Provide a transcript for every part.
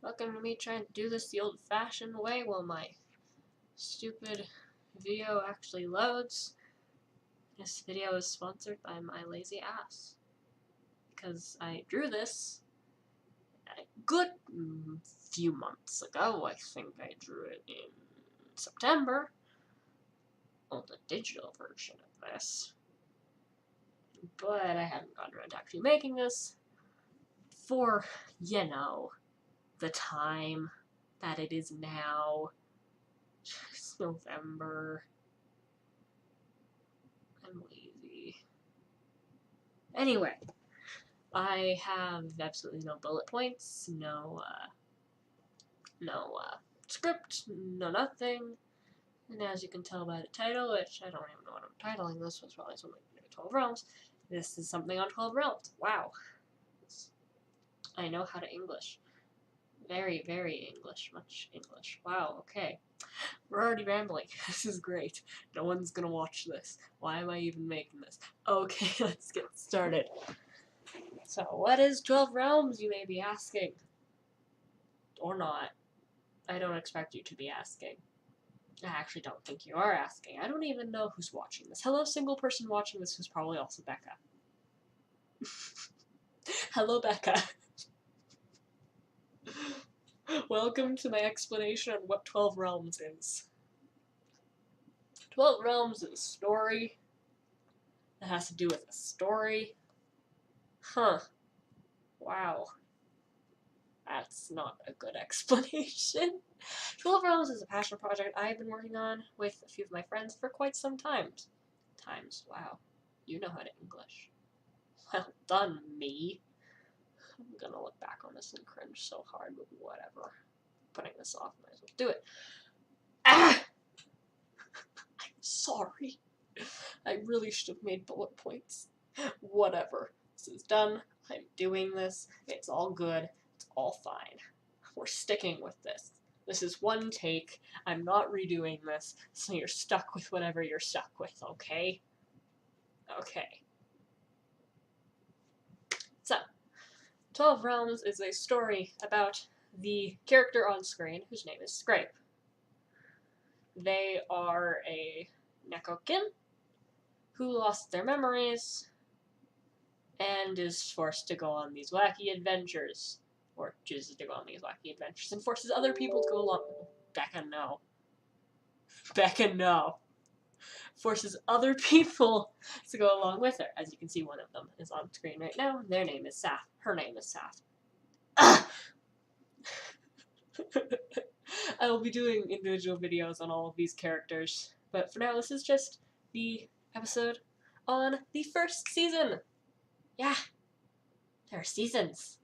Welcome to me trying to do this the old-fashioned way while my stupid video actually loads. This video is sponsored by my lazy ass. Because I drew this a good few months ago. I think I drew it in September. On the digital version of this. But I haven't gotten around to actually making this for, you know, the time that it is now. It's November. I'm lazy. Anyway, I have absolutely no bullet points, no script, no nothing. And as you can tell by the title, which I don't even know what I'm titling this, was probably something like 12 Realms. This is something on 12 Realms. Wow. I know how to English. Very, very English. Much English. Wow, okay. We're already rambling. This is great. No one's gonna watch this. Why am I even making this? Okay, let's get started. So, what is 12 Realms, you may be asking? Or not. I don't expect you to be asking. I actually don't think you are asking. I don't even know who's watching this. Hello, single person watching this who's probably also Becca. Hello, Becca. Welcome to my explanation on what 12 Realms is. 12 Realms is a story. It has to do with a story. Huh. Wow. That's not a good explanation. 12 Realms is a passion project I've been working on with a few of my friends for quite some time. Wow. You know how to English. Well done, me. I'm gonna look back on this and cringe so hard, but whatever. Putting this off, might as well do it. Ah! I'm sorry. I really should have made bullet points. Whatever. This is done. I'm doing this. It's all good. It's all fine. We're sticking with this. This is one take. I'm not redoing this, so you're stuck with whatever you're stuck with, okay? Okay. So, 12 Realms is a story about the character on screen, whose name is Scrape. They are a Nekokin who lost their memories and is forced to go on these wacky adventures. Or chooses to go on these wacky adventures and forces other people to go along. Becca, no. Becca, no. Forces other people to go along with her. As you can see, one of them is on screen right now. Their name is Saph. Her name is Saph. I will be doing individual videos on all of these characters, but for now, this is just the episode on the first season. Yeah, there are seasons.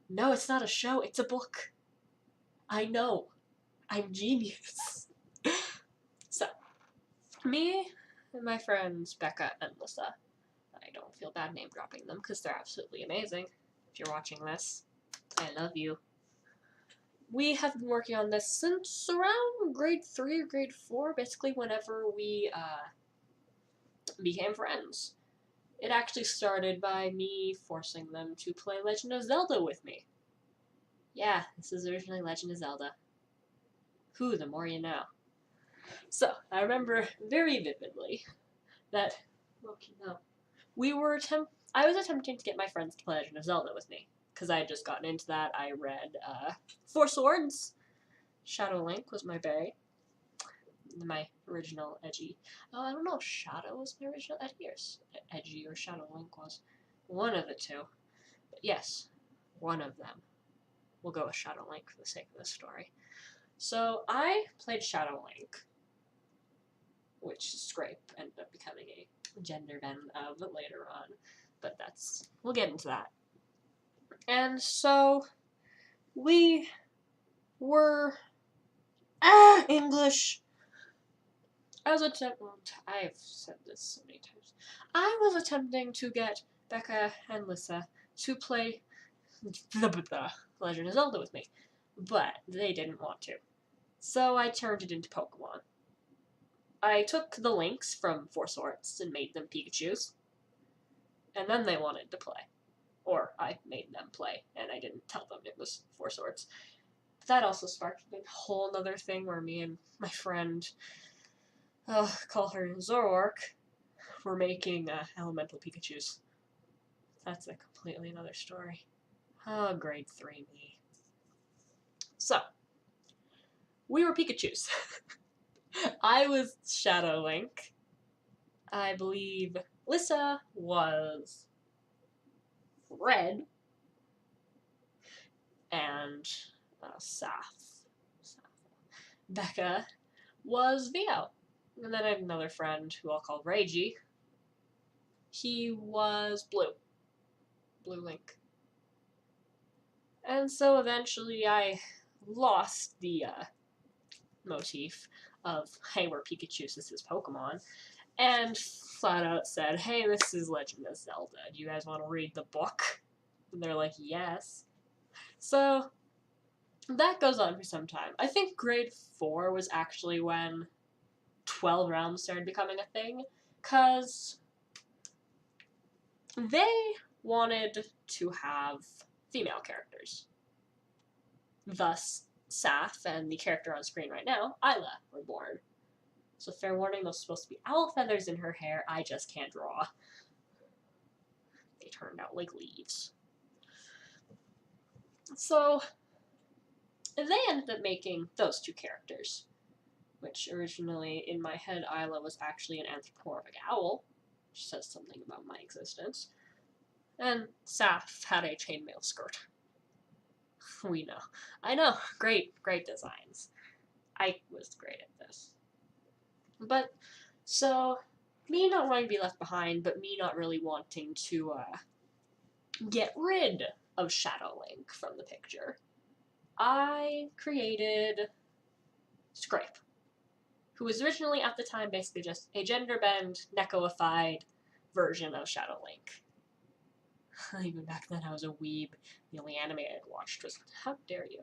No, it's not a show, it's a book. I know. I'm genius. So, me and my friends Becca and Lissa, I don't feel bad name dropping them because they're absolutely amazing. If you're watching this, I love you. We have been working on this since around grade 3 or grade 4, basically whenever we became friends. It actually started by me forcing them to play Legend of Zelda with me. Yeah, this is originally Legend of Zelda. Who, the more you know. So, I remember very vividly that, I was attempting to get my friends to play Legend of Zelda with me. Because I had just gotten into that. I read, 4 Swords. Shadow Link was my bae. My original edgy. Oh, I don't know if Shadow was my original edgy or Shadow Link was. One of the two. But yes, one of them. We'll go with Shadow Link for the sake of this story. So I played Shadow Link, which Scrape ended up becoming a gender bend of later on. But we'll get into that. And so we were English. I've said this so many times. I was attempting to get Becca and Lissa to play Legend of Zelda with me, but they didn't want to. So I turned it into Pokemon. I took the links from 4 Swords and made them Pikachus, and then they wanted to play. Or I made them play, and I didn't tell them it was Four Swords. That also sparked a whole other thing where me and my friend, call her Zoroark, were making elemental Pikachus. That's a completely another story. Oh, grade 3 me. So, we were Pikachus. I was Shadow Link. I believe Lissa was red. And Saph. Becca was Vio. And then I have another friend who I'll call Ragey. He was blue. Blue Link. And so eventually I lost the motif of, hey, we're Pikachu, this is Pokemon, and flat out said, hey, this is Legend of Zelda. Do you guys want to read the book? And they're like, yes. So that goes on for some time. I think grade 4 was actually when 12 realms started becoming a thing, because they wanted to have female characters. Thus, Saph and the character on screen right now, Isla, were born. So fair warning, those are supposed to be owl feathers in her hair, I just can't draw. They turned out like leaves. So, they ended up making those two characters, which originally, in my head, Isla was actually an anthropomorphic owl, which says something about my existence, and Saph had a chainmail skirt. We know. I know. Great designs. I was great at this. But, so, me not wanting to be left behind, but me not really wanting to, get rid of Shadow Link from the picture, I created Scrape, who was originally, at the time, basically just a gender-bend, Neckoified version of Shadow Link. Even back then, I was a weeb. The only anime I had watched was... How dare you?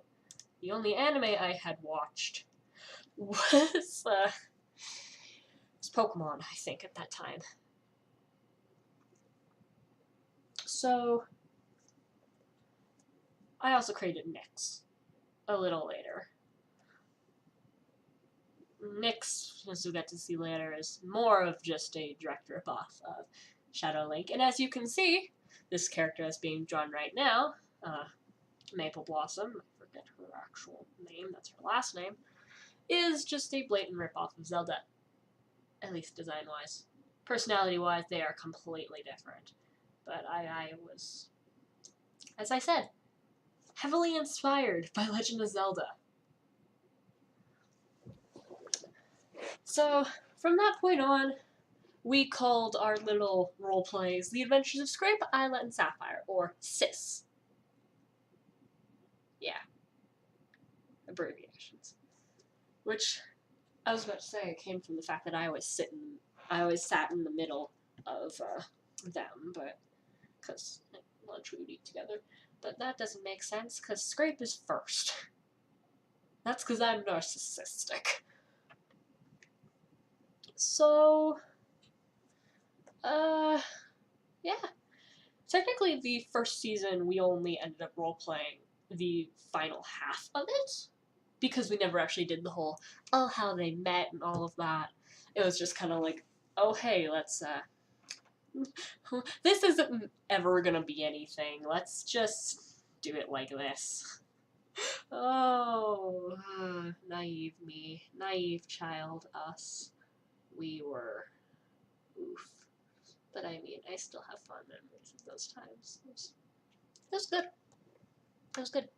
The only anime I had watched was Pokemon, I think, at that time. So, I also created Nixs a little later. Nixs, as we'll get to see later, is more of just a direct ripoff of Shadow Link. And as you can see, this character that's being drawn right now, Maple Blossom, I forget her actual name, that's her last name, is just a blatant ripoff of Zelda. At least design-wise. Personality-wise, they are completely different. But I was, as I said, heavily inspired by Legend of Zelda. So, from that point on, we called our little role plays The Adventures of Scrape, Isla, and Sapphire, or SIS. Yeah. Abbreviations. Which, I was about to say, came from the fact that I always sat in the middle of them, but, because at lunch we would eat together. But that doesn't make sense, because Scrape is first. That's because I'm narcissistic. So, yeah. Technically, the first season, we only ended up role-playing the final half of it, because we never actually did the whole, oh, how they met and all of that. It was just kind of like, oh, hey, let's, this isn't ever gonna be anything. Let's just do it like this. Oh, naive me. Naive child us. We were. Oof. But I mean, I still have fond memories of those times. It was good. It was good.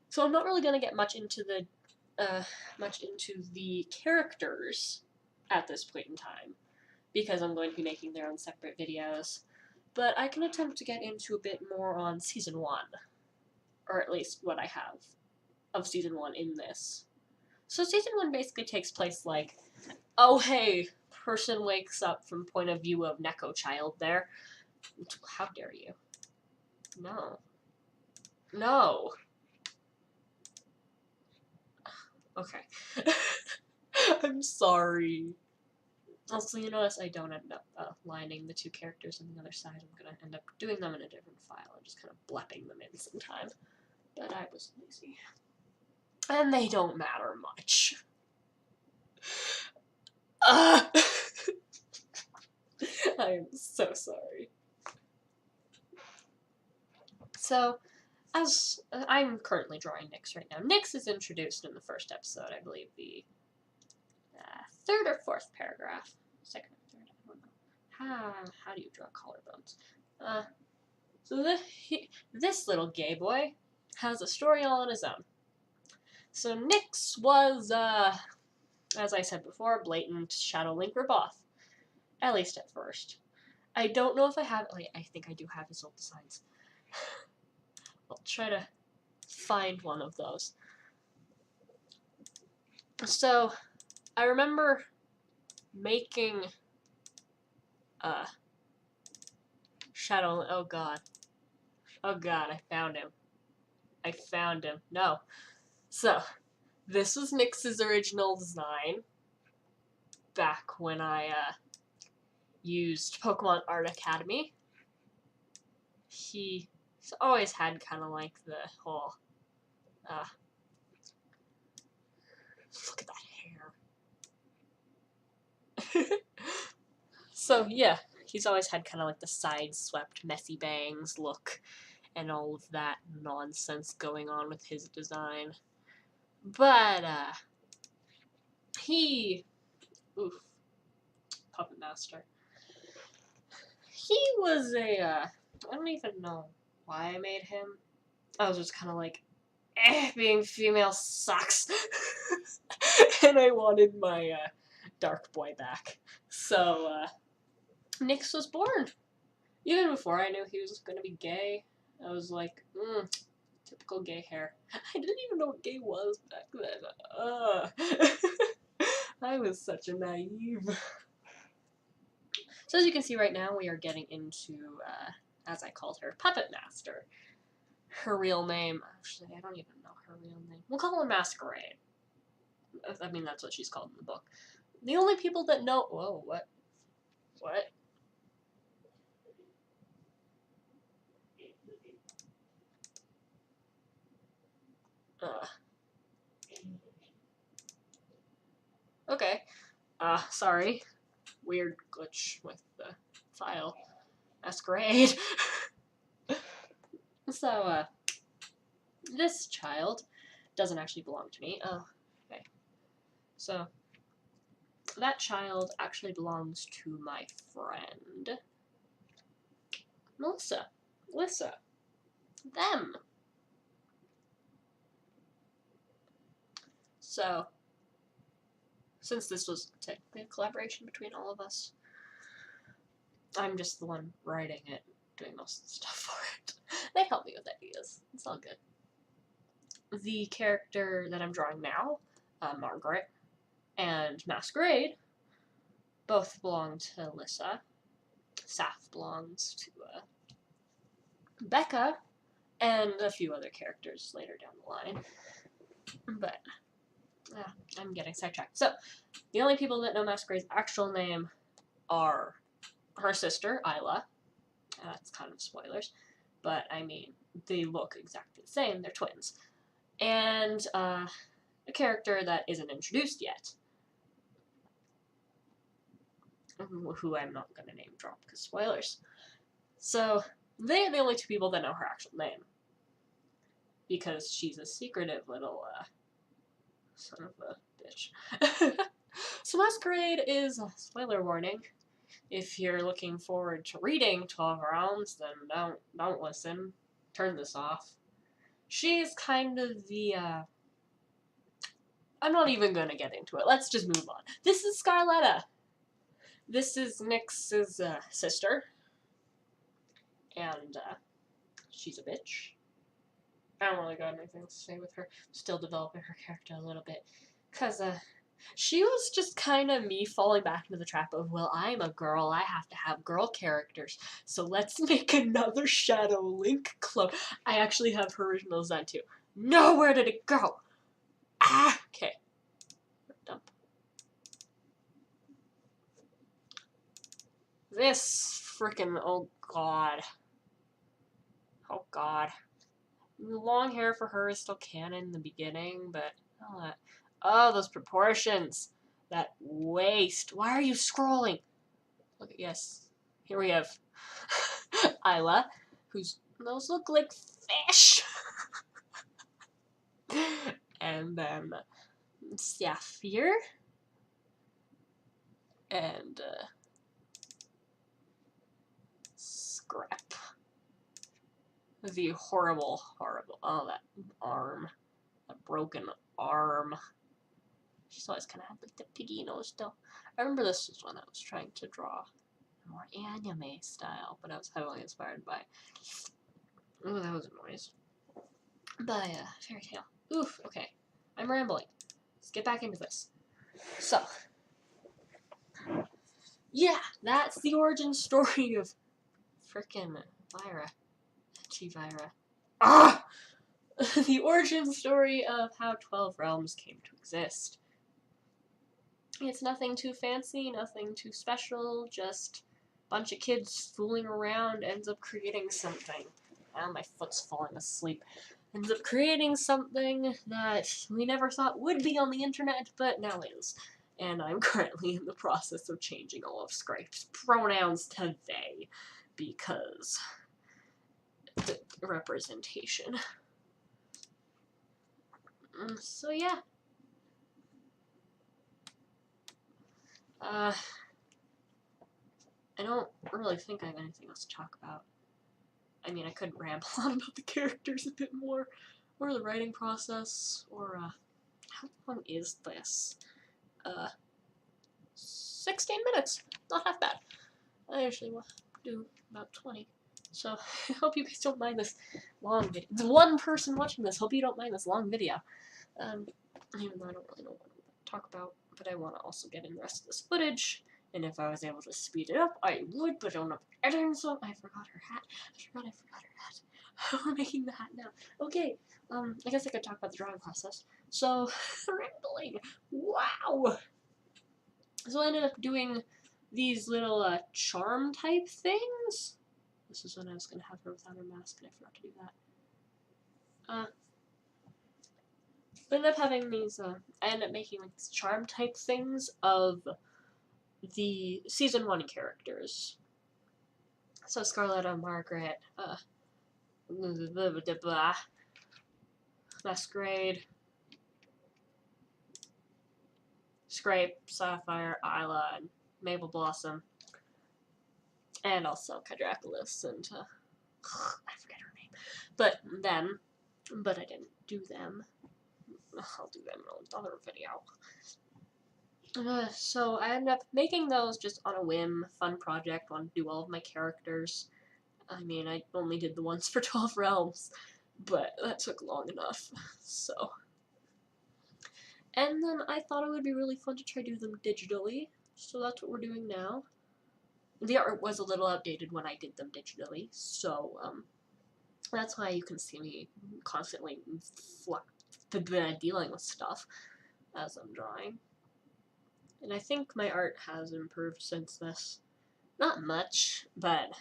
So I'm not really gonna get much into the characters at this point in time, because I'm going to be making their own separate videos. But I can attempt to get into a bit more on Season 1. Or at least what I have of Season 1 in this. So Season 1 basically takes place like, oh hey, person wakes up from point of view of Neko child there. How dare you? No. No. Okay. I'm sorry. Also, you notice I don't end up lining the two characters on the other side. I'm going to end up doing them in a different file and just kind of blepping them in sometime. But I was lazy. And they don't matter much. I am so sorry. So, as I'm currently drawing Nixs right now. Nixs is introduced in the first episode, I believe the third or fourth paragraph. Second or third, I don't know. How do you draw collarbones? So this little gay boy has a story all on his own. So Nixs was, as I said before, blatant Shadow Link ripoff. At least at first. I don't know if I have, I think I do have his old designs. I'll try to find one of those. So, I remember making Shadow. Oh god, I found him. No. So, this was Nix's original design back when I used Pokemon Art Academy. He's always had kind of like the whole look at that hair. So yeah, he's always had kind of like the side-swept, messy bangs look and all of that nonsense going on with his design. But, Puppet Master. He was I don't even know why I made him. I was just kind of like, being female sucks. And I wanted my, dark boy back. So, Nixs was born. Even before I knew he was gonna be gay, I was like, typical gay hair. I didn't even know what gay was back then. I was such a naive. So as you can see right now, we are getting into, as I called her, Puppet Master. Her real name, actually, I don't even know her real name. We'll call her Masquerade. I mean, that's what she's called in the book. The only people that know... Whoa, what? What? Okay. Sorry. Weird glitch with the file. Masquerade. So, this child doesn't actually belong to me. Oh, okay. So, that child actually belongs to my friend, Lissa. Them. So, since this was technically a collaboration between all of us, I'm just the one writing it, doing most of the stuff for it. They help me with ideas. It's all good. The character that I'm drawing now, Margret, and Masquerade, both belong to Lissa. Saph belongs to Becca, and a few other characters later down the line. But I'm getting sidetracked. So, the only people that know Masquerade's actual name are her sister, Isla. That's kind of spoilers. But, I mean, they look exactly the same. They're twins. And a character that isn't introduced yet, who I'm not going to name drop because spoilers. So, they're the only two people that know her actual name. Because she's a secretive little, son of a bitch. So Masquerade is, spoiler warning, if you're looking forward to reading 12 rounds, then don't listen. Turn this off. She's kind of the, I'm not even gonna get into it. Let's just move on. This is Scarletta. This is Nix's, sister. And, she's a bitch. I don't really got anything to say with her. Still developing her character a little bit. Because, she was just kind of me falling back into the trap of, well, I'm a girl, I have to have girl characters, so let's make another Shadow Link clone. I actually have her original design too. No, where did it go? Okay. Dump. This frickin', oh god. Oh god. long hair for her is still canon in the beginning, but all that. Oh, those proportions. That waist. Why are you scrolling? Look, yes. Here we have Isla, whose nose look like fish. And then Saph here. And Screp. The horrible, oh, that arm. That broken arm. She's always kind of had like the piggy nose still. I remember this was when I was trying to draw a more anime style, but I was heavily inspired by, oh, that was a noise, by Fairy Tail. Oof, okay. I'm rambling. Let's get back into this. So, yeah, that's the origin story of frickin' Vyra. Vyra. Ah! The origin story of how 12 realms came to exist. It's nothing too fancy, nothing too special, just a bunch of kids fooling around ends up creating something. Now my foot's falling asleep. Ends up creating something that we never thought would be on the internet, but now is. And I'm currently in the process of changing all of Scrape's pronouns to they, because the representation. So yeah. I don't really think I have anything else to talk about. I mean, I could ramble on about the characters a bit more, or the writing process, or, how long is this? 16 minutes. Not half bad. I usually do about 20. So, I hope you guys don't mind this long video. The one person watching this, hope you don't mind this long video. Even though I don't really know what to talk about, but I want to also get in the rest of this footage. And if I was able to speed it up, I would, but I don't know editing, so I forgot her hat. I forgot her hat. We're making the hat now. Okay, I guess I could talk about the drawing process. So, rambling. Wow! So I ended up doing these little, charm type things. This is when I was going to have her without her mask, and I forgot to do that. I ended up having these, I ended up making like these charm type things of the season 1 characters. So Scarletta, Margret, Masquerade, Scrape, Sapphire, Isla, and Maple Blossom, and also Kidrakaless, and I forget her name. But I didn't do them. I'll do them in another video. So I ended up making those just on a whim, fun project, wanted to do all of my characters. I mean, I only did the ones for 12 Realms, but that took long enough, so. And then I thought it would be really fun to try to do them digitally, so that's what we're doing now. The art was a little outdated when I did them digitally, so, that's why you can see me constantly dealing with stuff as I'm drawing. And I think my art has improved since this. Not much, but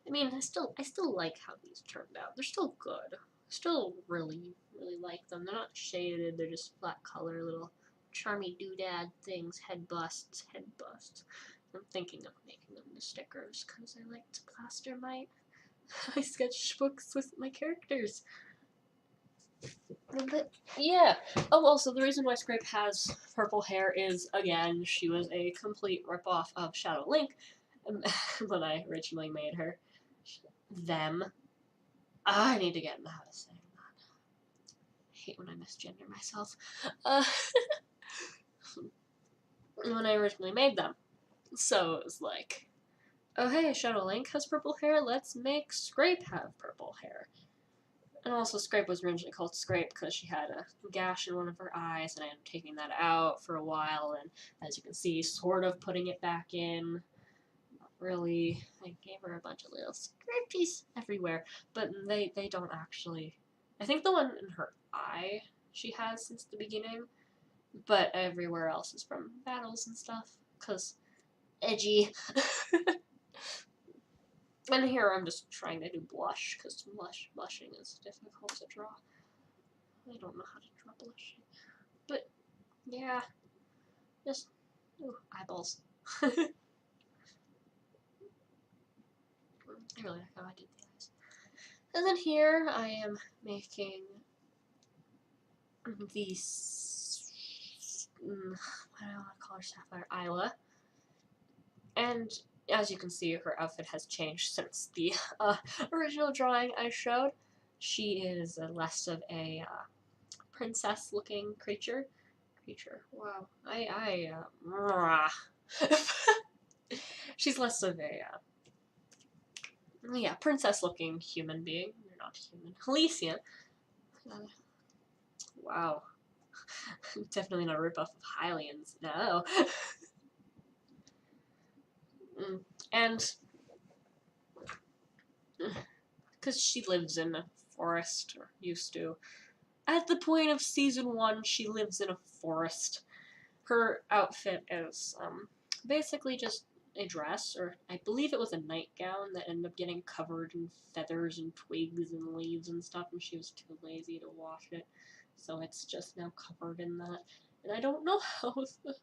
I mean, I still like how these turned out. They're still good. Still really like them. They're not shaded. They're just flat color, little charmy doodad things. Head busts. I'm thinking of making them the stickers because I like to plaster my sketchbooks with my characters. But yeah. Oh, also the reason why Scrape has purple hair is, again, she was a complete ripoff of Shadow Link when I originally made her. Them. I need to get in the habit of saying that. I hate when I misgender myself. When I originally made them. So it was like, oh hey, Shadow Link has purple hair, let's make Scrape have purple hair. And also, Scrape was originally called Scrape because she had a gash in one of her eyes, and I ended up taking that out for a while, and as you can see, sort of putting it back in. Not really. I gave her a bunch of little scratchies everywhere, but they don't actually. I think the one in her eye she has since the beginning, but everywhere else is from battles and stuff, because edgy. And here I'm just trying to do blush, because blushing is difficult to draw. I don't know how to draw blushing. But, yeah. Just, ooh, eyeballs. I really like how I did the eyes. And then here I am making these, what do I want to call her, Sapphire, Isla. And as you can see, her outfit has changed since the original drawing I showed. She is less of a princess-looking creature. Wow. She's less of a, princess-looking human being. You're not human. Elysian. Wow. Definitely not a ripoff of Hylians. No. And because she lives in a forest, or used to. At the point of season 1, she lives in a forest. Her outfit is basically just a dress, or I believe it was a nightgown that ended up getting covered in feathers and twigs and leaves and stuff, and she was too lazy to wash it. So it's just now covered in that. And I don't know how the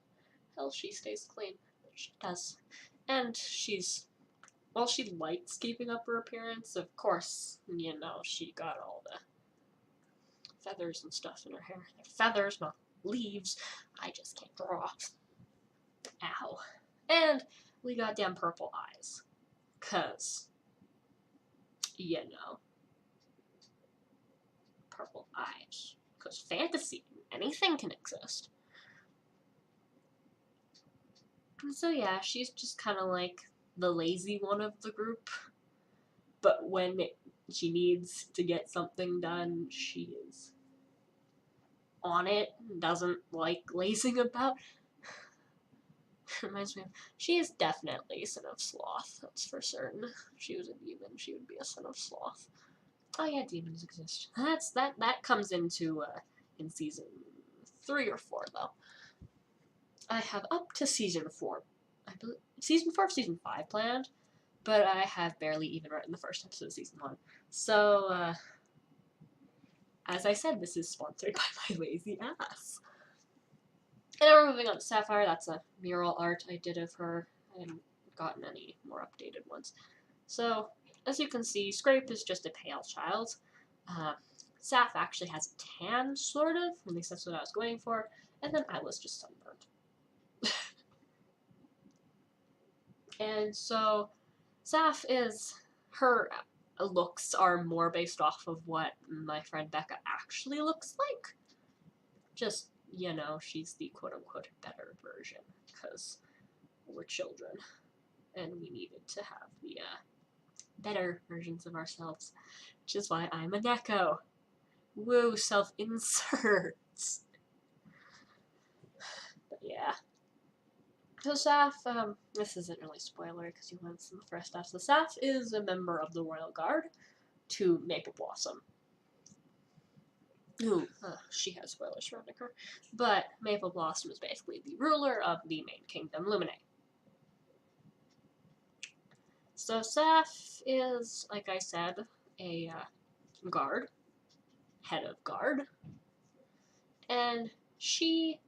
hell she stays clean. But she does. And while she likes keeping up her appearance, of course, you know, she got all the feathers and stuff in her hair. They're feathers, not leaves. I just can't draw. Ow. And we got damn purple eyes. 'Cause, you know, purple eyes. 'Cause fantasy, anything can exist. And so yeah, she's just kind of like the lazy one of the group. But when she needs to get something done, she is on it, doesn't like lazing about. Reminds me of, she is definitely a son of sloth, that's for certain. If she was a demon, she would be a son of sloth. Oh yeah, demons exist. That comes into in season 3 or 4 though. I have up to season 4. I believe season 4 or season 5 planned, but I have barely even written the first episode of season 1. So as I said, this is sponsored by my lazy ass. And now we're moving on to Sapphire. That's a mural art I did of her. I haven't gotten any more updated ones. So, as you can see, Scrape is just a pale child. Saph actually has a tan, sort of. At least that's what I was going for. And then Isla's just sunburned. And so, Saph is... her looks are more based off of what my friend Becca actually looks like. Just, you know, she's the quote-unquote better version, because we're children, and we needed to have the better versions of ourselves, which is why I'm a Neko. Woo, self-inserts. But yeah. So Saph, this isn't really spoilery because you went in the first episode. So Saph is a member of the Royal Guard to Maple Blossom. Ooh, she has spoilers surrounding her. But Maple Blossom is basically the ruler of the main kingdom, Lumine. So Saph is, like I said, a guard, head of guard, and she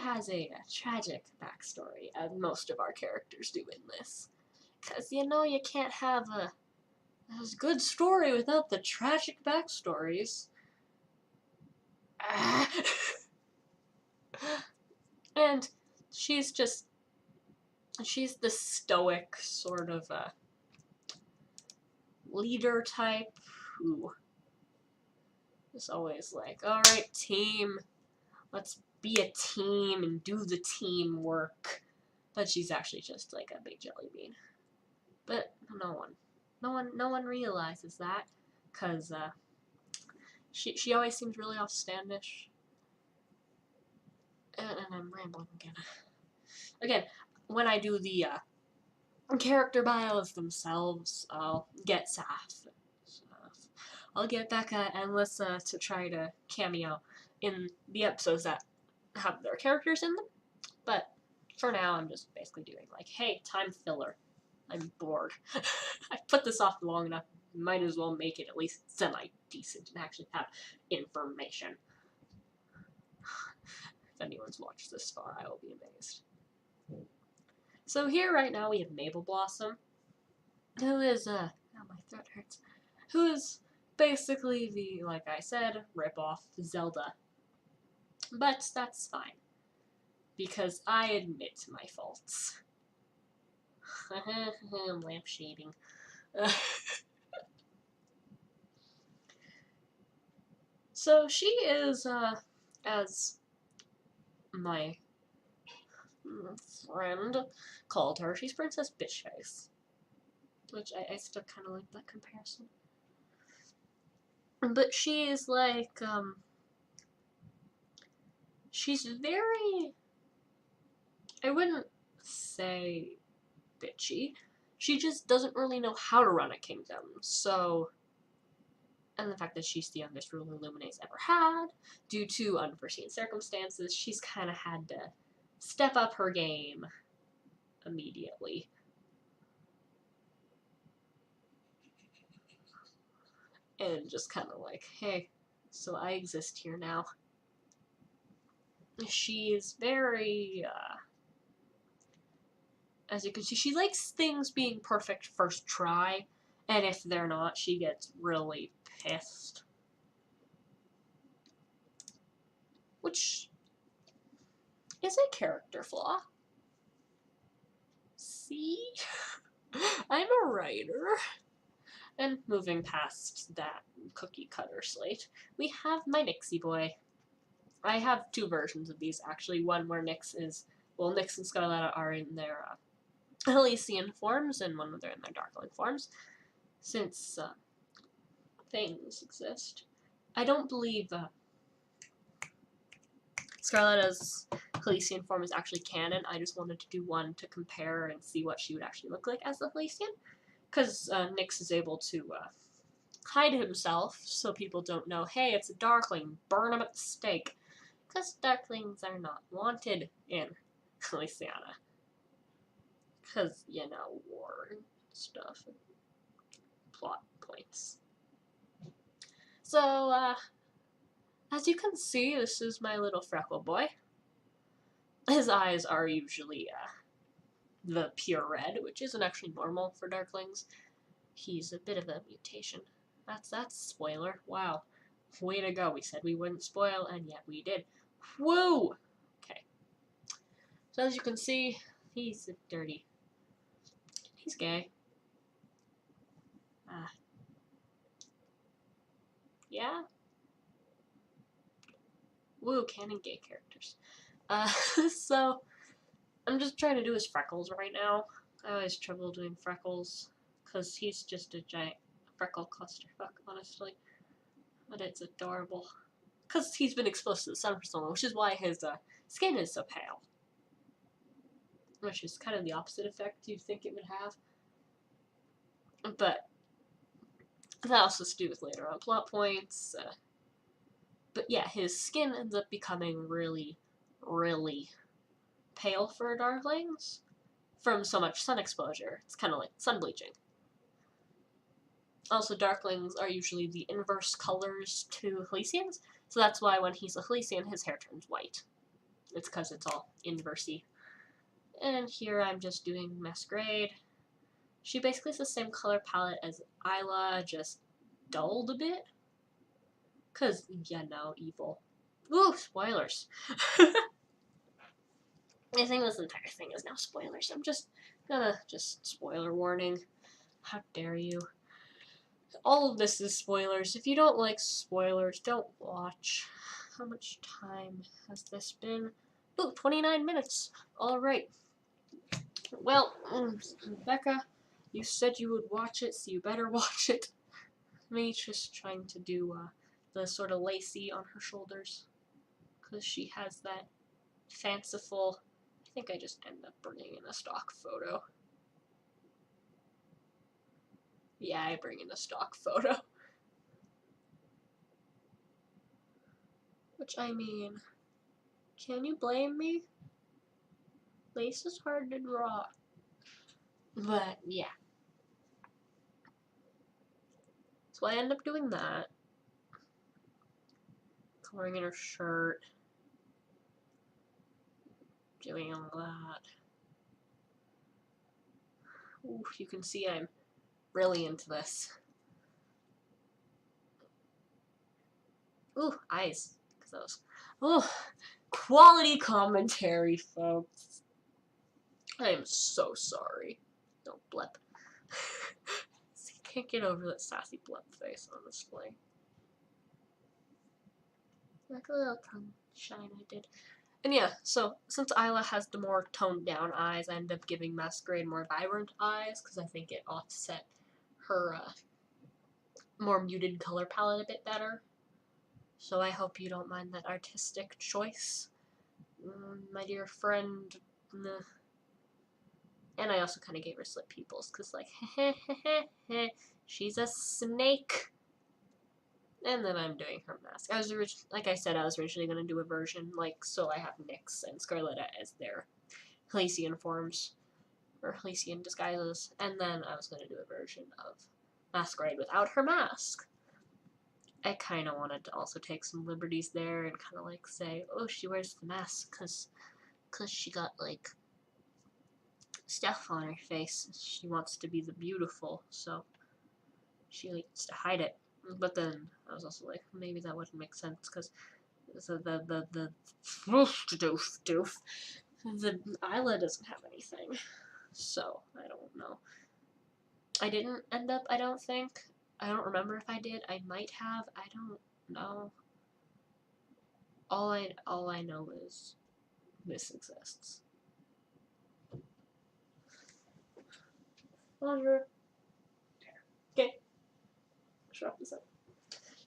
has a tragic backstory, as most of our characters do in this. Because, you know, you can't have a good story without the tragic backstories. And she's the stoic sort of leader type who is always like, alright team, let's be a team and do the teamwork. But she's actually just like a big jelly bean. But no one realizes that, because she always seems really outlandish. And I'm rambling again. Again, when I do the character bios themselves, I'll get Saph. I'll get Becca and Lissa to try to cameo in the episodes that have their characters in them. But for now, I'm just basically doing like, hey, time filler. I'm bored. I put this off long enough. Might as well make it at least semi-decent and actually have information. If anyone's watched this far, I will be amazed. So here right now we have Mabel Blossom, who is, oh my throat hurts, who is basically the, like I said, rip-off Zelda. But that's fine, because I admit my faults. Lamp shading. So she is, as my friend called her, she's Princess Bitchface. Which I still kind of like that comparison. But she is like, she's very, I wouldn't say bitchy. She just doesn't really know how to run a kingdom, so, and the fact that she's the youngest ruler Luminae's ever had, due to unforeseen circumstances, she's kind of had to step up her game immediately. And just kind of like, hey, so I exist here now. She's very, as you can see, she likes things being perfect first try, and if they're not, she gets really pissed. Which is a character flaw. See? I'm a writer. And moving past that cookie cutter slate, we have my Nixie boy. I have two versions of these, actually. One where Nixs and Scarletta are in their Elysian forms, and one where they're in their Darkling forms, since things exist. I don't believe Scarletta's Elysian form is actually canon. I just wanted to do one to compare and see what she would actually look like as the Elysian, because Nixs is able to hide himself so people don't know, hey, it's a Darkling, burn him at the stake, because Darklings are not wanted in Elysiana. Because, you know, war and stuff, and plot points. So, as you can see, this is my little freckle boy. His eyes are usually, the pure red, which isn't actually normal for Darklings. He's a bit of a mutation. That's spoiler. Wow. Way to go. We said we wouldn't spoil, and yet we did. Whoa! Okay. So as you can see, he's dirty. He's gay. Yeah? Woo, canon gay characters. So, I'm just trying to do his freckles right now. I always trouble doing freckles, because he's just a giant freckle clusterfuck, honestly. But it's adorable. Because he's been exposed to the sun for so long, which is why his skin is so pale. Which is kind of the opposite effect you'd think it would have. But that also has to do with later on plot points. But yeah, his skin ends up becoming really, really pale for Darklings from so much sun exposure. It's kind of like sun bleaching. Also, Darklings are usually the inverse colors to Elysians, so that's why when he's a Elysian, his hair turns white. It's because it's all inversey. And here I'm just doing Masquerade. She basically has the same color palette as Isla, just dulled a bit. Because, yeah, no, evil. Ooh, spoilers. I think this entire thing is now spoilers. I'm just gonna, spoiler warning. How dare you. All of this is spoilers. If you don't like spoilers, don't watch. How much time has this been? Ooh, 29 minutes. Alright. Well, Becca, you said you would watch it, so you better watch it. Me just trying to do the sort of lacy on her shoulders. Because she has that fanciful... I think I just ended up bringing in a stock photo. Yeah, I bring in a stock photo. Which, I mean, can you blame me? Lace is hard to draw. But, yeah. So I end up doing that. Coloring in her shirt. Doing all that. Ooh, you can see I'm really into this. Ooh, eyes. Those. Oh, quality commentary, folks. I am so sorry. Don't blep. Can't get over that sassy blep face on display. Like a little tongue shine I did. And yeah, so since Isla has the more toned down eyes, I ended up giving Masquerade more vibrant eyes because I think it offset her more muted color palette a bit better. So I hope you don't mind that artistic choice, my dear friend. And I also kind of gave her slit pupils because, like, she's a snake. And then I'm doing her mask. Like I said, I was originally going to do a version, like, so I have Nixs and Scarletta as their Halcyon forms, or Halcyon disguises, and then I was going to do a version of Masquerade without her mask. I kind of wanted to also take some liberties there and kind of, like, say, oh, she wears the mask because she got, like, stuff on her face. She wants to be the beautiful, so she likes to hide it. But then I was also like, maybe that wouldn't make sense because the eyelid doesn't have anything. So I don't know. I didn't end up. I don't think. I don't remember if I did. I might have. I don't know. All I know is this exists. Roger. Okay. Let's wrap this up.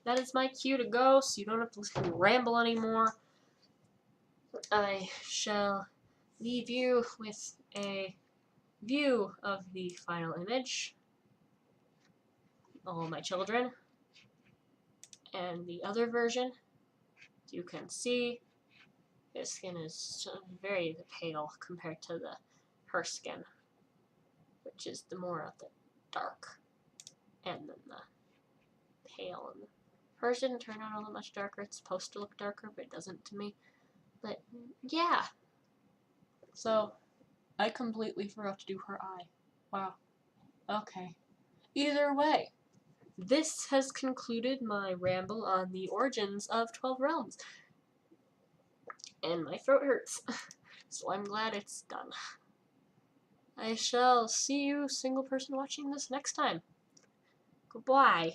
That is my cue to go, so you don't have to listen to me ramble anymore. I shall leave you with a view of the final image. All my children. And the other version, you can see his skin is very pale compared to her skin, which is the more of the dark, and then the pale. And hers didn't turn out all that much darker. It's supposed to look darker, but it doesn't to me. But yeah, so I completely forgot to do her eye. Wow. Okay. Either way, this has concluded my ramble on the origins of 12 Realms. And my throat hurts, so I'm glad it's done. I shall see you, single person watching this, next time. Goodbye.